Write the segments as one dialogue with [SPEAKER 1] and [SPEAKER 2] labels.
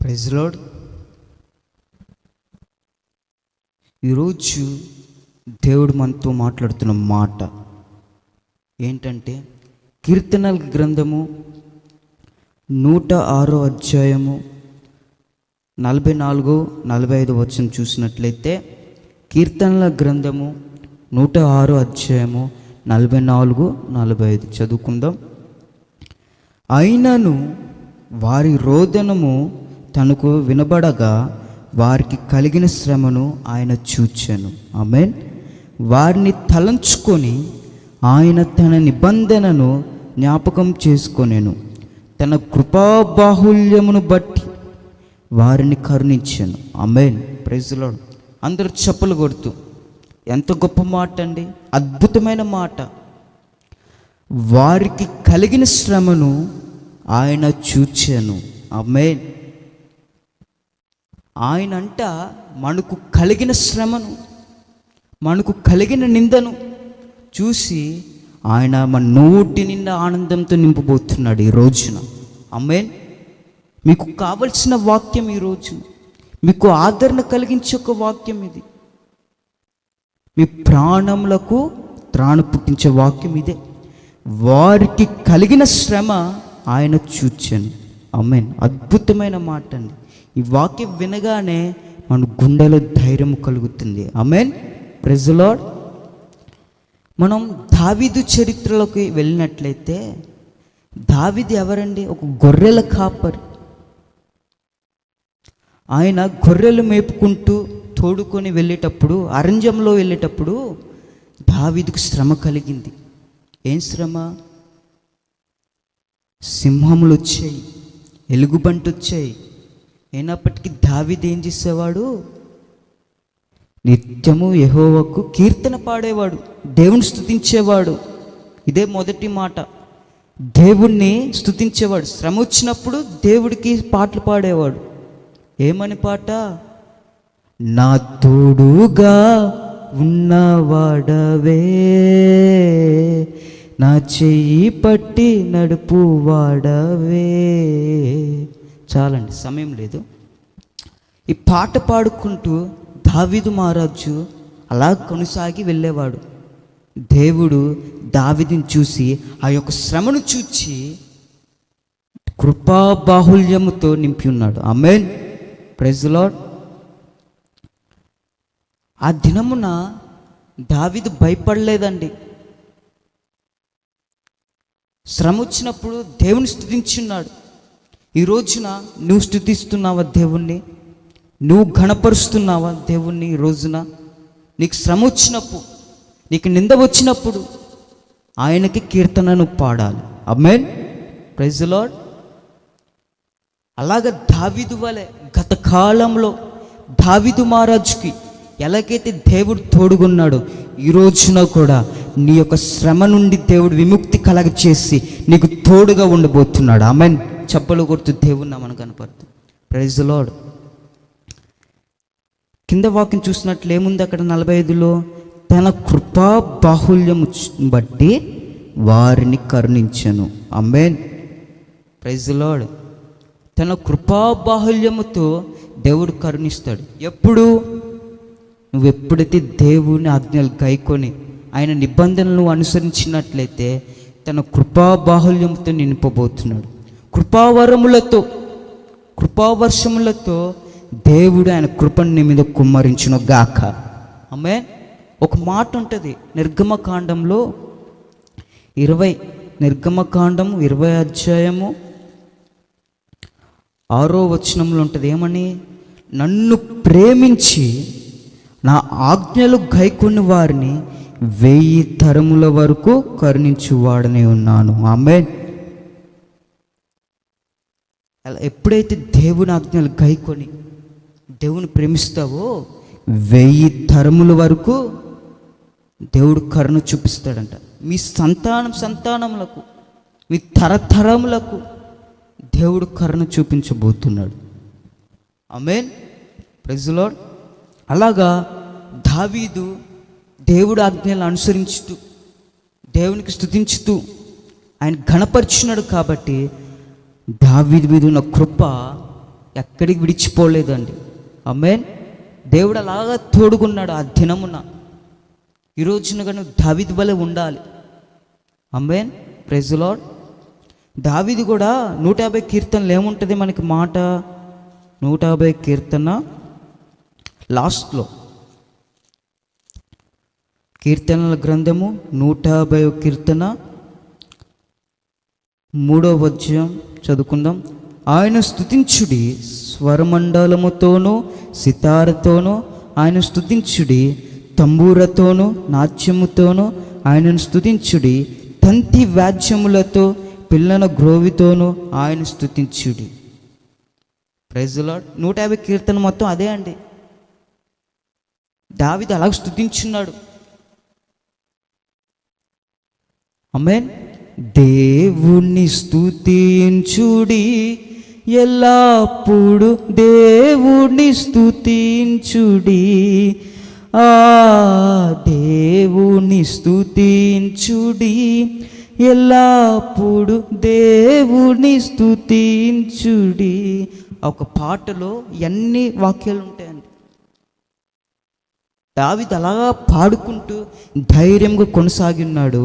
[SPEAKER 1] Praise lord. ఈరోజు దేవుడు మనతో మాట్లాడుతున్న మాట ఏంటంటే, కీర్తనల గ్రంథము 106వ అధ్యాయము 44-45 వచనం చూసినట్లయితే, కీర్తనల గ్రంథము 106వ అధ్యాయము 44-45 చదువుకుందాం. అయినను వారి రోదనము తనకు వినబడగా వారికి కలిగిన శ్రమను ఆయన చూచెను. ఆమేన్. వారిని తలంచుకొని ఆయన తన నిబంధనను జ్ఞాపకం చేసుకొనెను. తన కృపాబాహుల్యమును బట్టి వారిని కరుణించెను. ఆమేన్. Praise lord. అందరూ చప్పలు కొడుతూ, ఎంత గొప్ప మాట అండి, అద్భుతమైన మాట. వారికి కలిగిన శ్రమను ఆయన చూచెను. ఆమేన్. ఆయన అంట మనకు కలిగిన శ్రమను, మనకు కలిగిన నిందను చూసి ఆయన మన నోటి నిండా ఆనందంతో నింపబోతున్నాడు ఈ రోజున. ఆమేన్. మీకు కావలసిన వాక్యం ఈ రోజు, మీకు ఆదరణ కలిగించే ఒక వాక్యం ఇది. మీ ప్రాణములకు త్రాణ పుట్టించే వాక్యం ఇదే. వారికి కలిగిన శ్రమ ఆయన చూచెను. ఆమేన్. అద్భుతమైన మాట అండి. ఈ వాక్యం వినగానే మన గుండెలో ధైర్యం కలుగుతుంది. ఆమేన్. Praise Lord. మనం దావీదు చరిత్రలోకి వెళ్ళినట్లయితే, దావీదు ఎవరండి? ఒక గొర్రెల కాపరి. ఆయన గొర్రెలు మేపుకుంటూ తోడుకొని వెళ్ళేటప్పుడు, అరణ్యంలో వెళ్ళేటప్పుడు దావీదుకు శ్రమ కలిగింది. ఏం శ్రమ? సింహములు వచ్చాయి, ఎలుగుబంటి వచ్చాయి. అయినప్పటికీ దావీదు ఏం చేసేవాడు? నిత్యము యెహోవాకు కీర్తన పాడేవాడు, దేవుని స్తుతించేవాడు. ఇదే మొదటి మాట, దేవుణ్ణి స్తుతించేవాడు. శ్రమ వచ్చినప్పుడు దేవుడికి పాటలు పాడేవాడు. ఏమని పాట? నా తోడుగా ఉన్నవాడవే, నా చెయ్యి పట్టి నడుపు వాడవే. చాలండి, సమయం లేదు. ఈ పాట పాడుకుంటూ దావీదు మహారాజు అలా కొనసాగి వెళ్ళేవాడు. దేవుడు దావీదుని చూసి, ఆ యొక్క శ్రమను చూచి కృపాబాహుల్యముతో నింపి ఉన్నాడు. ఆమేన్. Praise Lord. ఆ దినమున దావీదు భయపడలేదండి. శ్రమ వచ్చినప్పుడు దేవుని స్తుతించున్నాడు. ఈ రోజున నువ్వు స్తుతిస్తున్నావా దేవుణ్ణి? నువ్వు ఘనపరుస్తున్నావా దేవుణ్ణి? ఈ రోజున నీకు శ్రమ వచ్చినప్పుడు, నీకు నింద వచ్చినప్పుడు ఆయనకి కీర్తనను పాడాలి. ఆమేన్. Praise Lord. అలాగ దావీదు వలె గత కాలంలో దావీదు మహారాజుకి ఎలాగైతే దేవుడు తోడుగున్నాడో, ఈ రోజున కూడా నీ యొక్క శ్రమ నుండి దేవుడు విముక్తి కలగచేసి నీకు తోడుగా ఉండబోతున్నాడు. ఆమేన్. చప్పలు కొడుతూ దేవుని నామమున కనపడుతూ. Praise lord. కింద వాక్యం చూసినట్లు ఏముంది అక్కడ 45లో? తన కృపా బాహుల్యము బట్టి వారిని కరుణించెను. ఆమేన్. Praise lord. తన కృపా బాహుల్యముతో దేవుడు కరుణిస్తాడు. ఎప్పుడు? నువ్వు ఎప్పుడైతే దేవుని ఆజ్ఞలు గైకొని ఆయన నిబంధనలు అనుసరించినట్లయితే తన కృపా బాహుల్యంతో నింపబోతున్నాడు. కృపావరములతో, కృపావర్షములతో దేవుడు ఆయన కృపను నీ మీద కుమ్మరించును గాక. ఆమేన్. ఒక మాట ఉంటుంది నిర్గమకాండంలో 20, నిర్గమకాండము 20వ అధ్యాయము 6వ వచనంలో ఉంటుంది. ఏమని? నన్ను ప్రేమించి నా ఆజ్ఞలు గైకొని వారిని 1000 తరముల వరకు కరుణించువాడనే ఉన్నాను. ఆమేన్. అలా ఎప్పుడైతే దేవుని ఆజ్ఞలు గైకొని దేవుని ప్రేమిస్తావో 1000 తరముల వరకు దేవుడు కరుణ చూపిస్తాడంట. మీ సంతానములకు, మీ తరతరములకు దేవుడు కరుణ చూపించబోతున్నాడు. ఆమేన్. Praise lord. అలాగా దావీదు దేవుడు ఆజ్ఞలను అనుసరించుతూ దేవునికి స్తుతించుతూ ఆయన ఘనపరిచినాడు. కాబట్టి దావీదు మీద ఉన్న కృప ఎక్కడికి విడిచిపోలేదండి. ఆమేన్. దేవుడు అలాగా తోడుకున్నాడు ఆ దినమున. ఈ రోజున కానీ దావీదు వలె ఉండాలి. ఆమేన్. Praise the Lord. దావీదు కూడా 150 కీర్తనలు ఏముంటుంది మనకి మాట, 150 కీర్తన లాస్ట్లో, కీర్తనల గ్రంథము 150 కీర్తన 3వ అధ్యాయం చదువుకుందాం. ఆయన స్తుతించుడి, స్వరమండలముతోనూ సితారతోనూ ఆయన స్తుతించుడి, తంబూరతోనూ నాట్యముతోనూ ఆయనను స్తుతించుడి, తంతి వాద్యములతో పిల్లన గ్రోవితోనూ ఆయన స్తుతించుడి. Praise the lord. 150 కీర్తన మొత్తం అదే అండి. దావీదు అలాగ స్తుతించున్నాడు. ఆమేన్. దేవుణ్ణి స్తుతించుడి, ఎల్లప్పుడు దేవుణ్ణి స్తుతించుడి, ఆ దేవుని స్తుతించుడి, ఎల్లప్పుడు దేవుని స్తుతించుడి. ఒక పాటలో ఎన్ని వాక్యాలు ఉంటాయండి. దావీదు అలాగా పాడుకుంటూ ధైర్యంగా కొనసాగి ఉన్నాడు.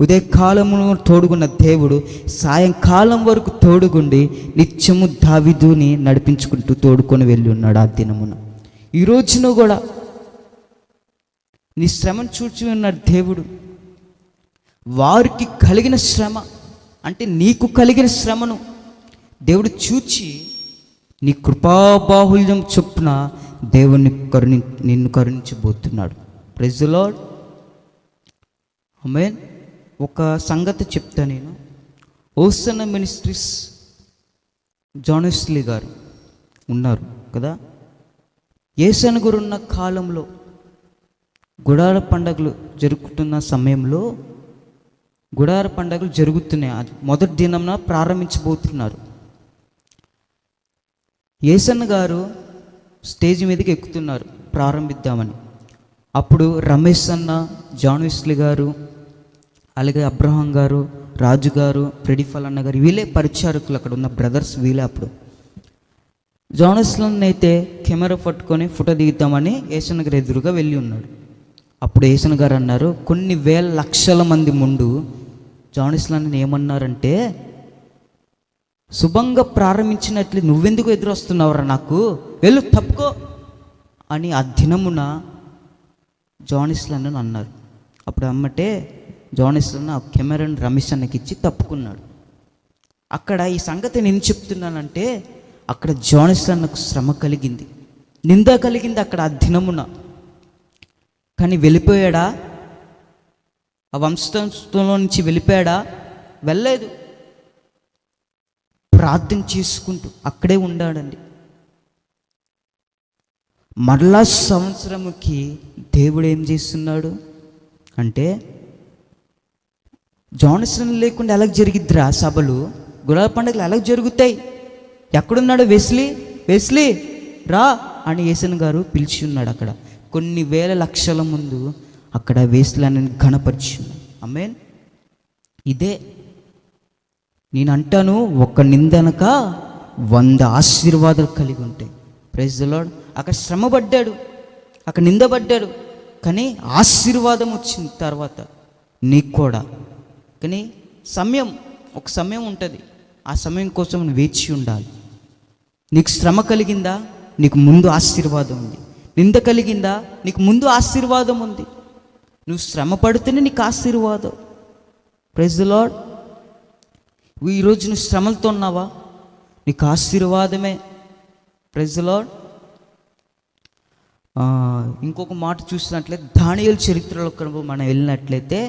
[SPEAKER 1] ఉదయకాలమును తోడుగున్న దేవుడు సాయంకాలం వరకు తోడుగుండి నిత్యము దావీదుని నడిపించుకుంటూ తోడుకొని వెళ్ళి ఉన్నాడు ఆ దినమున. ఈ రోజున కూడా నీ శ్రమను చూచి ఉన్నాడు దేవుడు. వారికి కలిగిన శ్రమ అంటే నీకు కలిగిన శ్రమను దేవుడు చూచి నీ కృపాబాహుల్యం చొప్పున దేవుణ్ణి నిన్ను కరుణించబోతున్నాడు. Praise the Lord. ఆమేన్. ఒక సంగతి చెప్తా నేను. ఓసన్న మినిస్ట్రీస్ జాన్ వెస్లీ గారు ఉన్నారు కదా, యేసన్న గారు ఉన్న కాలంలో గుడార పండగలు జరుగుతున్న సమయంలో, గుడార పండగలు జరుగుతున్నాయి. అది మొదటి దినంన ప్రారంభించబోతున్నారు. యేసన్న గారు స్టేజ్ మీదకి ఎక్కుతున్నారు ప్రారంభిద్దామని. అప్పుడు రమేష్ అన్న, జాన్ వెస్లీ గారు, అలాగే అబ్రహాం గారు, రాజు గారు, ప్రెడిఫల్ అన్న గారు, వీళ్ళే పరిచారకులు, అక్కడ ఉన్న బ్రదర్స్ వీళ్ళే. అప్పుడు జాన్ వెస్లీ అయితే కెమెరా పట్టుకొని ఫోటో దిగుతామని యేసన్న గారు ఎదురుగా వెళ్ళి ఉన్నాడు. అప్పుడు యేసన్న గారు అన్నారు, కొన్ని వేల లక్షల మంది ముందు జాన్ వెస్లీ ఏమన్నారంటే, శుభంగా ప్రారంభించినట్లు నువ్వెందుకు ఎదురొస్తున్నావురా, నాకు వెళ్ళు తప్పుకో అని ఆ దినమున జాన్ వెస్లీ అన్నారు. అప్పుడు అమ్మటే జాన్ వెస్లీ ఆ కెమెరాను రమేష్ అన్నకి ఇచ్చి తప్పుకున్నాడు. అక్కడ ఈ సంగతి నేను చెప్తున్నానంటే, అక్కడ జాన్ వెస్లీ అన్నకు శ్రమ కలిగింది, నింద కలిగింది అక్కడ ఆ దినమున. కానీ వెళ్ళిపోయాడా? ఆ వంశంలో నుంచి వెళ్ళిపోయాడా? వెళ్ళలేదు. ప్రార్థన చేసుకుంటూ అక్కడే ఉన్నాడండి. మరలా సంవత్సరముకి దేవుడు ఏం చేస్తున్నాడు అంటే, జాన్ వెస్లీ లేకుండా ఎలా జరిగిద్దిరా సభలు, గుడార పండుగలు ఎలా జరుగుతాయి? ఎక్కడున్నాడు వెస్లీ? వెస్లీ రా అని యేసన్న గారు పిలిచి ఉన్నాడు. అక్కడ కొన్ని వేల లక్షల ముందు అక్కడ వెస్లీ అని ఘనపరిచి. ఆమేన్. ఇదే నేను అంటాను, ఒక నిందనక 100 ఆశీర్వాదాలు కలిగి ఉంటాయి. Praise the lord. అక్కడ శ్రమ పడ్డాడు, అక్కడ నిందపడ్డాడు, కానీ ఆశీర్వాదం వచ్చింది తర్వాత నీకు కూడా. కానీ ఒక సమయం ఉంటుంది. ఆ సమయం కోసం నువ్వు వేచి ఉండాలి. నీకు శ్రమ కలిగిందా, నీకు ముందు ఆశీర్వాదం ఉంది. నింద కలిగిందా, నీకు ముందు ఆశీర్వాదం ఉంది. నువ్వు శ్రమ పడితేనే నీకు ఆశీర్వాదం. Praise the lord. ఈరోజు నువ్వు శ్రమలతో ఉన్నావా, నీకు ఆశీర్వాదమే. Praise the lord. ఇంకొక మాట చూసినట్లయితే దానియేలు చరిత్రలో మనం వెళ్ళినట్లయితే,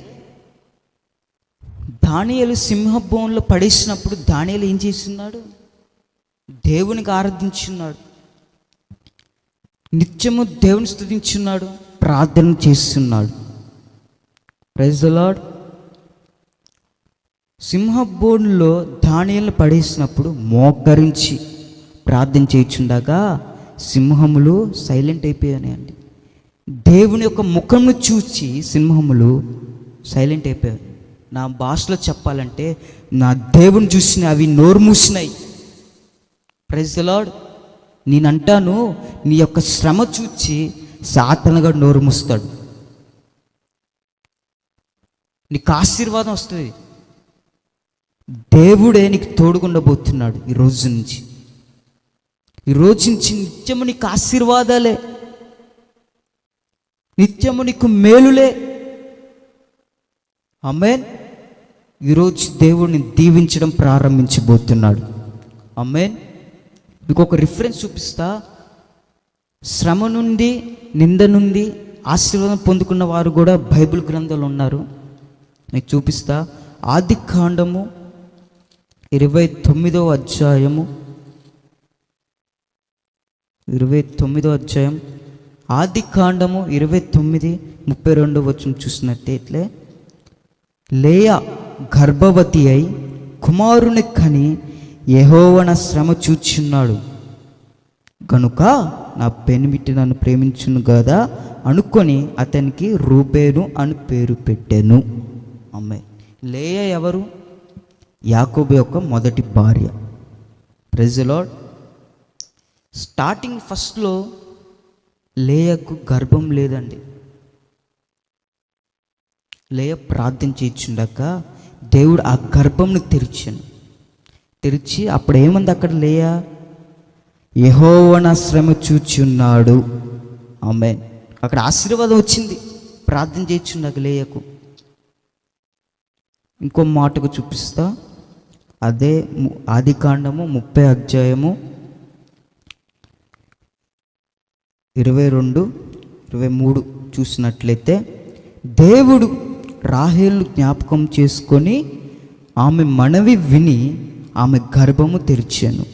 [SPEAKER 1] దానియేలు సింహభవనంలో పడేసినప్పుడు దానియేలు ఏం చేస్తున్నాడు? దేవునికి ఆరాధించున్నాడు, నిత్యము దేవుని స్తుతించున్నాడు, ప్రార్థన చేస్తున్నాడు. Praise the Lord. సింహభవనంలో దానియేలును పడేసినప్పుడు మోకరించి ప్రార్థన చేయుచుండగా సింహములు సైలెంట్ అయిపోయాయండి. దేవుని యొక్క ముఖంను చూసి సింహములు సైలెంట్ అయిపోయాయి. నా భాషలో చెప్పాలంటే, నా దేవుని చూసిన అవి నోరు మూసినాయి. Praise the lord. నేనంటాను, నీ యొక్క శ్రమ చూచి సాతానుగా నోరు మూస్తాడు. నీకు ఆశీర్వాదం వస్తుంది. దేవుడే నీకు తోడుగుండబోతున్నాడు. ఈ రోజు నుంచి నిత్యము నీకు ఆశీర్వాదాలే, నిత్యము నీకు మేలులే. ఆమేన్. ఈరోజు దేవుడిని దీవించడం ప్రారంభించబోతున్నాడు. ఆమేన్. మీకు ఒక రిఫరెన్స్ చూపిస్తా. శ్రమ నుండి, నింద నుండి ఆశీర్వాదం పొందుకున్న వారు కూడా బైబిల్ గ్రంథాలు ఉన్నారు. మీకు చూపిస్తా. ఆదికాండము 29వ అధ్యాయము, 29వ అధ్యాయం, ఆదికాండము 29:32 వచనం చూసినట్లయితే, లేయా గర్భవతి అయి కుమారుని కని యెహోవా నా శ్రమ చూచున్నాడు గనుక నా పెనిమిటి నన్ను ప్రేమించును కదా అనుకొని అతనికి రూబేను అని పేరు పెట్టెను. అమ్మాయి లేయా ఎవరు? యాకోబు యొక్క మొదటి భార్య. Praise the lord. స్టార్టింగ్ ఫస్ట్లో లేయాకు గర్భం లేదండి. లేయ ప్రార్థన చేయించుండక దేవుడు ఆ గర్భంను తెరిచి అప్పుడు ఏమంది అక్కడ లేయా? యెహోవా నా శ్రమ చూచున్నాడు. ఆమేన్. అక్కడ ఆశీర్వాదం వచ్చింది ప్రార్థన చేయించుండక లేయకు. ఇంకో మాటకు చూపిస్తా. అదే ఆదికాండము 30వ అధ్యాయము 22-23 చూసినట్లయితే, దేవుడు రాహేలును జ్ఞాపకం చేసుకొని ఆమె మనవి విని ఆమె గర్భము తెరిచాను.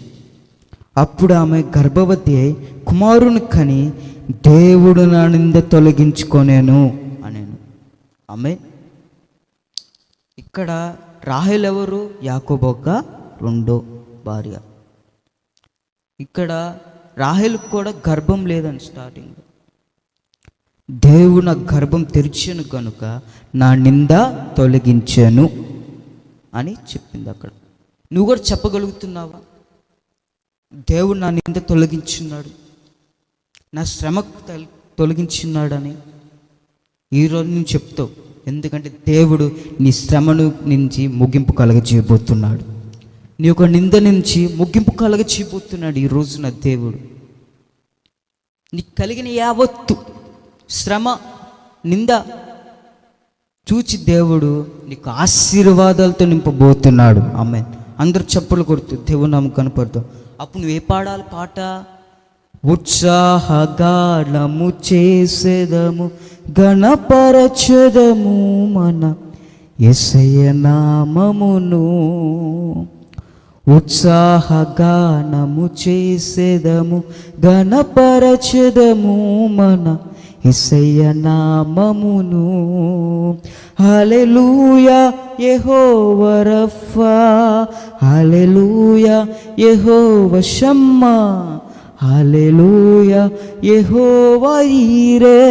[SPEAKER 1] అప్పుడు ఆమె గర్భవతి అయి కుమారుని కని దేవుడు నా నింద తొలగించుకొనేను అనేను. ఆమె ఇక్కడ రాహేలు ఎవరు? యాకోబు యొక్క రెండో భార్య. ఇక్కడ రాహేలుకు కూడా గర్భం లేదని స్టార్టింగ్. దేవుడు నా గర్భం తెరిచాను కనుక నా నింద తొలగించాను అని చెప్పింది అక్కడ. నువ్వు కూడా చెప్పగలుగుతున్నావా? దేవుడు నా నింద తొలగించున్నాడు, నా శ్రమ తొలగించున్నాడని ఈరోజు నేను చెప్తావు. ఎందుకంటే దేవుడు నీ శ్రమను నుంచి ముగింపు కలగజేయబోతున్నాడు. నీ యొక్క నింద నుంచి ముగింపు కలగజేయబోతున్నాడు ఈ రోజున దేవుడు. నీకు కలిగిన యావత్తు శ్రమ, నింద చూచి దేవుడు నీకు ఆశీర్వాదాలతో నింపబోతున్నాడు. ఆమె అందరూ చప్పలు కొడుతూ దేవుడు నామం కనపడుతూ. అప్పుడు నువ్వు ఏ పాడాలి పాట? ఉత్సాహగానము చేసేదము, గణపరచెదము మన యేసయ్య నామమును. ఉత్సాహగానము చేసేదము, గణపరచెదము మన యేసయ్య నామమును. హల్లెలూయా యెహోవా రఫా, హల్లెలూయా యెహోవా షమ్మా, హల్లెలూయా యెహోవా ఈరే,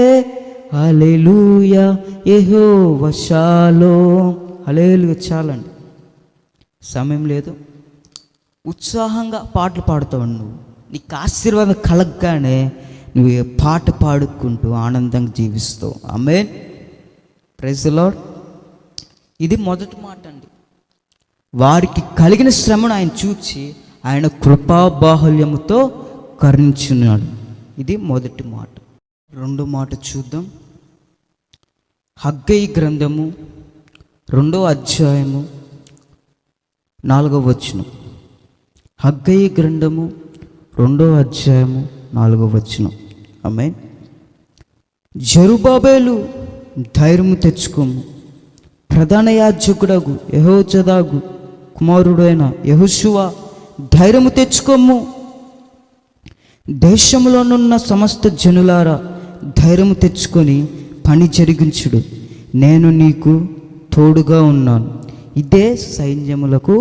[SPEAKER 1] హల్లెలూయా యెహోవా షాలోమ్. హల్లెలూయా. చాలండి, సమయం లేదు. ఉత్సాహంగా పాటలు పాడుతావు నువ్వు. నీకు ఆశీర్వాదం కలగగానే నువ్వు పాట పాడుకుంటూ ఆనందంగా జీవిస్తావు. ఆమేన్. Praise the Lord. ఇది మొదటి మాట అండి. వారికి కలిగిన శ్రమను ఆయన చూచి ఆయన కృపాబాహుల్యముతో కరుణించున్నాడు. ఇది మొదటి మాట. రెండో మాట చూద్దాం. హగ్గయి గ్రంథము 2వ అధ్యాయము 4వ వచనం. హగ్గయి గ్రంథము 2వ అధ్యాయము 4వ వచనం. ఆమేన్. జెరుబ్బాబెలు ధైర్యము తెచ్చుకోము, ప్రధాన యాజకుడగు యెహోజాదాకు కుమారుడైన యెహోషువ ధైర్యము తెచ్చుకోము. దేశంలోనున్న సమస్త జనులారా ధైర్యము తెచ్చుకొని పని జరిగించుడు, నేను నీకు తోడుగా ఉన్నాను. ఇదే సైన్యములకు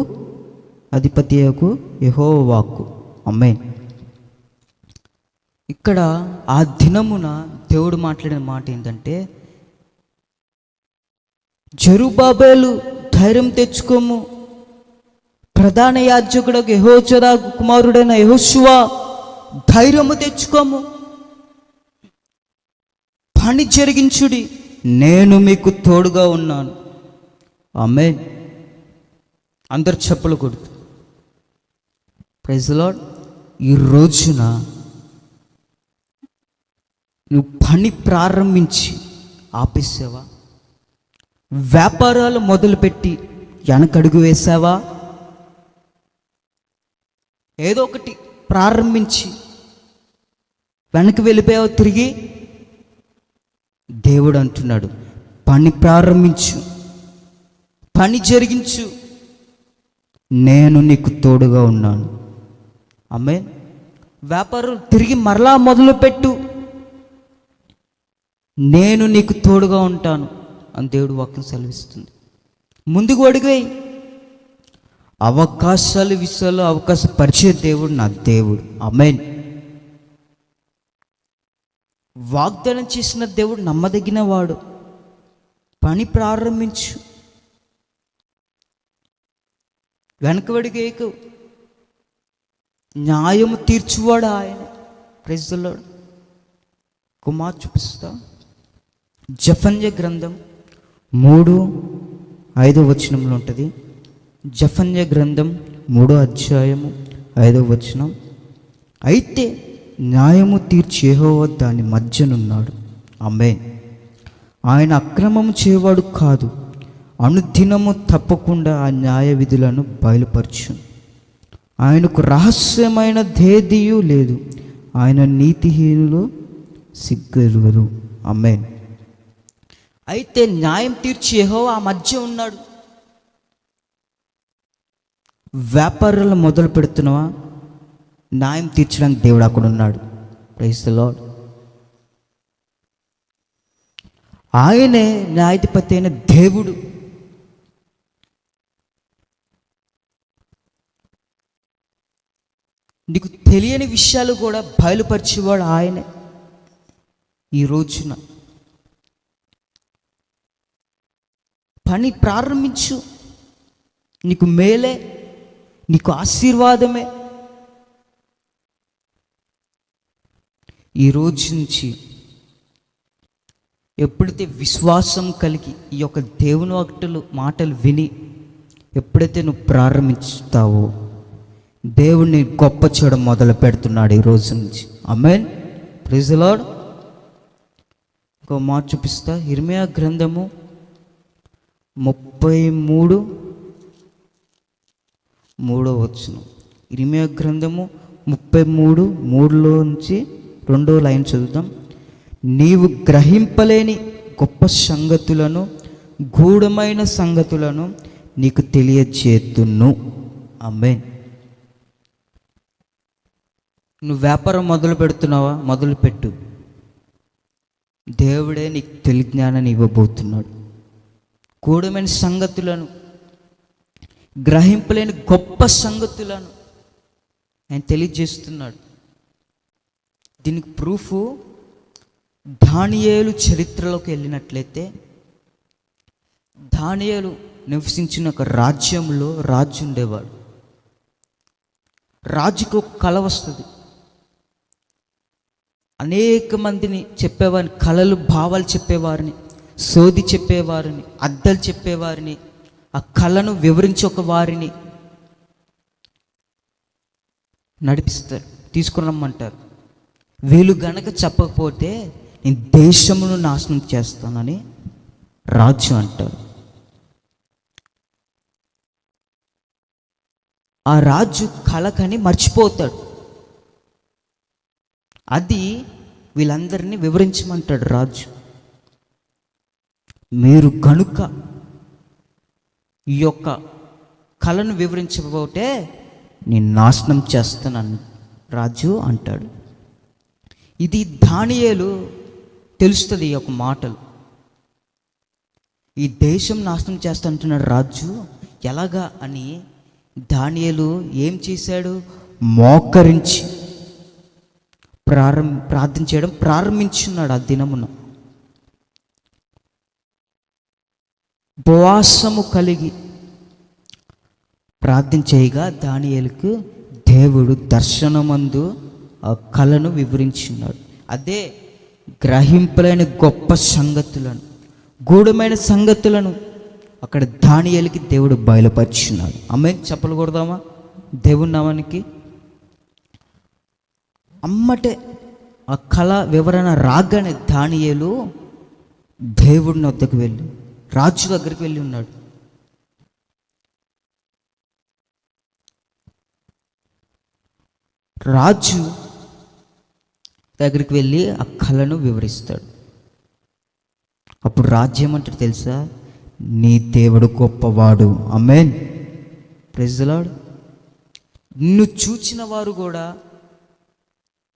[SPEAKER 1] అధిపతియకు యెహోవా వాక్కు. ఆమేన్. ఇక్కడ ఆ దినమున దేవుడు మాట్లాడిన మాట ఏంటంటే, జెరుబ్బాబెలు ధైర్యం తెచ్చుకోము, ప్రధాన యాజకుడు యెహోజాదాకు కుమారుడైన యెహోషువ ధైర్యము తెచ్చుకోము, పని జరిగించుడి, నేను మీకు తోడుగా ఉన్నాను. ఆమేన్. అందరు చెప్పులు కొడుతూ ప్రైజ్ ది లార్డ్. ఈ రోజున నువ్వు పని ప్రారంభించి ఆపేసావా? వ్యాపారాలు మొదలుపెట్టి వెనకడుగు వేసావా? ఏదో ఒకటి ప్రారంభించి వెనక్కి వెళ్ళిపోయావు తిరిగి? దేవుడు అంటున్నాడు, పని ప్రారంభించు, పని జరిగించు, నేను నీకు తోడుగా ఉన్నాను. ఆమేన్. వ్యాపారం తిరిగి మరలా మొదలుపెట్టు, నేను నీకు తోడుగా ఉంటాను అని దేవుడు వాక్యం సెలవిస్తుంది. ముందుకు అడుగువేయి. అవకాశాలు విషయాలు అవకాశపరిచే దేవుడు నా దేవుడు. ఆమేన్. వాగ్దానం చేసిన దేవుడు నమ్మదగిన వాడు. పని ప్రారంభించు, వెనకబడికేకు. న్యాయము తీర్చువాడు ఆయన. Praise the lord. కుమార్ చూపిస్తా. జెఫన్యా గ్రంథం 3:5 ఉంటుంది. జెఫన్యా గ్రంథం 3:5. అయితే న్యాయము తీర్చి యెహోవా దాని మధ్యనున్నాడు. ఆమేన్. ఆయన అక్రమము చేయవాడు కాదు, అనుదినము తప్పకుండా ఆ న్యాయ విధులను బయలుపరచు. ఆయనకు రహస్యమైన దేదియు లేదు, ఆయన నీతిహీనులు సిగ్గెరుగరు. ఆమేన్. అయితే న్యాయం తీర్చి యెహోవా ఆ మధ్య ఉన్నాడు. వ్యాపారాలు మొదలు పెడుతున్నావా? న్యాయం తీర్చడానికి దేవుడు అక్కడ ఉన్నాడు. Praise the lord. ఆయనే న్యాయాధిపతి అయిన దేవుడు. నీకు తెలియని విషయాలు కూడా బయలుపరిచేవాడు ఆయనే. ఈ రోజున పని ప్రారంభించు, నీకు మేలే, నీకు ఆశీర్వాదమే. ఈ రోజు నుంచి ఎప్పుడైతే విశ్వాసం కలిగి ఈ యొక్క దేవుని మాటలు విని ఎప్పుడైతే నువ్వు ప్రారంభించుతావో, దేవుణ్ణి గొప్ప చేయడం మొదలు పెడుతున్నాడు ఈ రోజు నుంచి. ఆమేన్. Praise the Lord. ఇంకో మాట చూపిస్తా. ఇర్మియా గ్రంథము 33:3. ఇర్మియా గ్రంథము 33:3 2వ లైన్ చదువుదాం. నీవు గ్రహింపలేని గొప్ప సంగతులను, గూఢమైన సంగతులను నీకు తెలియజేద్దును. ఆమేన్. నువ్వు వ్యాపారం మొదలు పెడుతున్నావా? మొదలుపెట్టు. దేవుడే నీకు తెలిజ్ఞానాన్ని ఇవ్వబోతున్నాడు. గూఢమైన సంగతులను, గ్రహింపలేని గొప్ప సంగతులను ఆయన తెలియజేస్తున్నాడు. దీనికి ప్రూఫ్ దానియేలు చరిత్రలోకి వెళ్ళినట్లయితే, దానియేలు నివసించిన ఒక రాజ్యంలో రాజు ఉండేవాడు. రాజుకు ఒక కళ వస్తుంది. అనేక మందిని చెప్పేవారిని, కళలు భావాలు చెప్పేవారిని, సోది చెప్పేవారిని, అద్దలు చెప్పేవారిని, ఆ కళను వివరించి ఒక వారిని నడిపిస్తారు, తీసుకుని రమ్మంటారు. వీళ్ళు గనక చెప్పకపోతే నేను దేశమును నాశనం చేస్తానని రాజు అంటారు. ఆ రాజు కళకని మర్చిపోతాడు. అది వీళ్ళందరినీ వివరించమంటాడు రాజు. మీరు గనుక ఈ యొక్క కళను వివరించకపోతే నేను నాశనం చేస్తానని రాజు అంటాడు. ఇది దానియేలు తెలుస్తుంది ఈ యొక్క మాటలు. ఈ దేశం నాశనం చేస్తా అంటున్నాడు రాజు, ఎలాగా అని దానియేలు ఏం చేశాడు? మోకరించి ప్రార్థన చేయడం ప్రారంభించున్నాడు. ఆ దినమున ఉపవాసము కలిగి ప్రార్థన చేయగా దానియేలుకు దేవుడు దర్శనమందు ఆ కళను వివరించున్నాడు. అదే గ్రహింపులైన గొప్ప సంగతులను, గూఢమైన సంగతులను అక్కడ దానియేలుకి దేవుడు బయలుపరిచున్నాడు. ఆమేన్. చప్పలు కొడదామా దేవుని నామానికి? అమ్మటే ఆ కళ వివరణ రాగానే దానియేలు దేవుడిని వద్దకు వెళ్ళి రాజు దగ్గరికి వెళ్ళి ఉన్నాడు. రాజు దగ్గరికి వెళ్ళి ఆ కళను వివరిస్తాడు. అప్పుడు రాజు ఏమంటాడు తెలుసా? నీ దేవుడు గొప్పవాడు. ఆమేన్. Praise the Lord. నిన్ను చూచిన వారు కూడా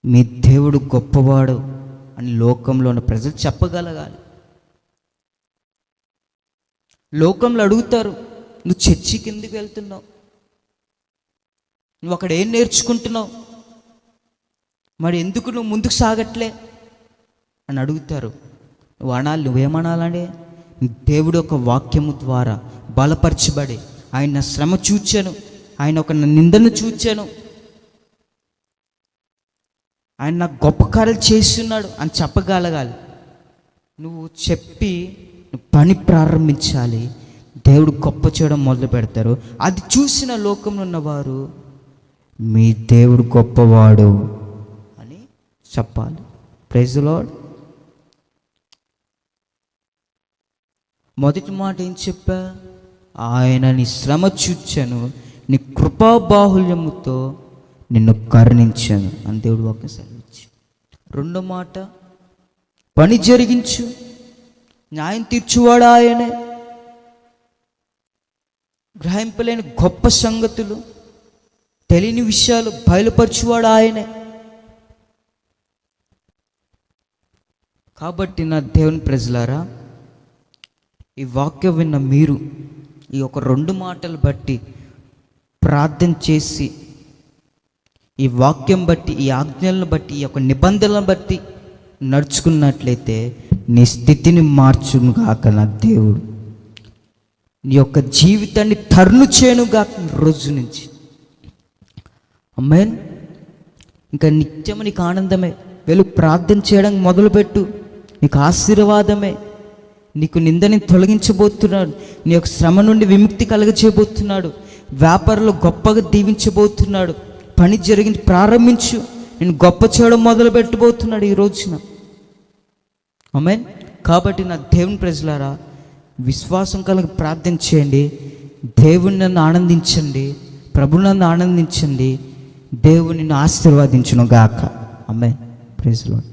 [SPEAKER 1] మీ దేవుడు గొప్పవాడు అని లోకంలో ఉన్న ప్రజలు చెప్పగలగాలి. లోకంలో అడుగుతారు, నువ్వు చర్చికి ఎందుకు వెళ్తున్నావు, నువ్వు అక్కడ ఏం నేర్చుకుంటున్నావు, మరి ఎందుకు నువ్వు ముందుకు సాగట్లే అని అడుగుతారు. నువ్వు అనాలి, నువ్వేమనాలంటే దేవుడు ఒక వాక్యము ద్వారా బలపరచబడి, ఆయన శ్రమ చూచాను, ఆయన ఒక నిందను చూచాను, ఆయన నాకు గొప్ప కార్యాలు చేస్తున్నాడు అని చెప్పగలగాలి. నువ్వు చెప్పి పని ప్రారంభించాలి. దేవుడు గొప్ప చేయడం మొదలు పెడతారు. అది చూసిన లోకంలో ఉన్నవారు మీ దేవుడు గొప్పవాడు అని చెప్పాలి. Praise the lord. మొదటి మాట ఏం చెప్పా? ఆయన నీ శ్రమ చూచాను, నీ కృపాబాహుల్యముతో నిన్ను కరుణించాను అని దేవుడు వాక్యం సెలవిచ్చు. రెండో మాట, పని జరిగించు, న్యాయం తీర్చువాడు ఆయనే. గ్రహింపలేని గొప్ప సంగతులు, తెలియని విషయాలు బయలుపరచువాడు ఆయనే. కాబట్టి నా దేవుని ప్రజలారా, ఈ వాక్యం విన్న మీరు ఈ ఒక రెండు మాటలు బట్టి ప్రార్థన చేసి, ఈ వాక్యం బట్టి, ఈ ఆజ్ఞలను బట్టి, ఈ యొక్క నిబంధనలను బట్టి నడుచుకున్నట్లయితే నీ స్థితిని మార్చును గాక నా దేవుడు. నీ యొక్క జీవితాన్ని టర్ను చేయను గాక రోజు నుంచి. ఆమేన్. ఇంకా నిత్యము నీకు ఆనందమే. వెళ్ళు ప్రార్థన చేయడం మొదలుపెట్టు, నీకు ఆశీర్వాదమే. నీకు నిందని తొలగించబోతున్నాడు, నీ యొక్క శ్రమ నుండి విముక్తి కలగచేయబోతున్నాడు, వ్యాపారంలో గొప్పగా దీవించబోతున్నాడు. పని జరిగింది, ప్రారంభించు. నేను గొప్ప చేయడం మొదలు పెట్టబోతున్నాడు ఈ రోజున. ఆమేన్. కాబట్టి నా దేవుని ప్రజలారా, విశ్వాసం కలిగి ప్రార్థన చేయండి. దేవుని నన్ను ఆనందించండి, ప్రభు నన్ను ఆనందించండి. దేవుని ఆశీర్వదించును గాక. ఆమేన్. Praise the lord.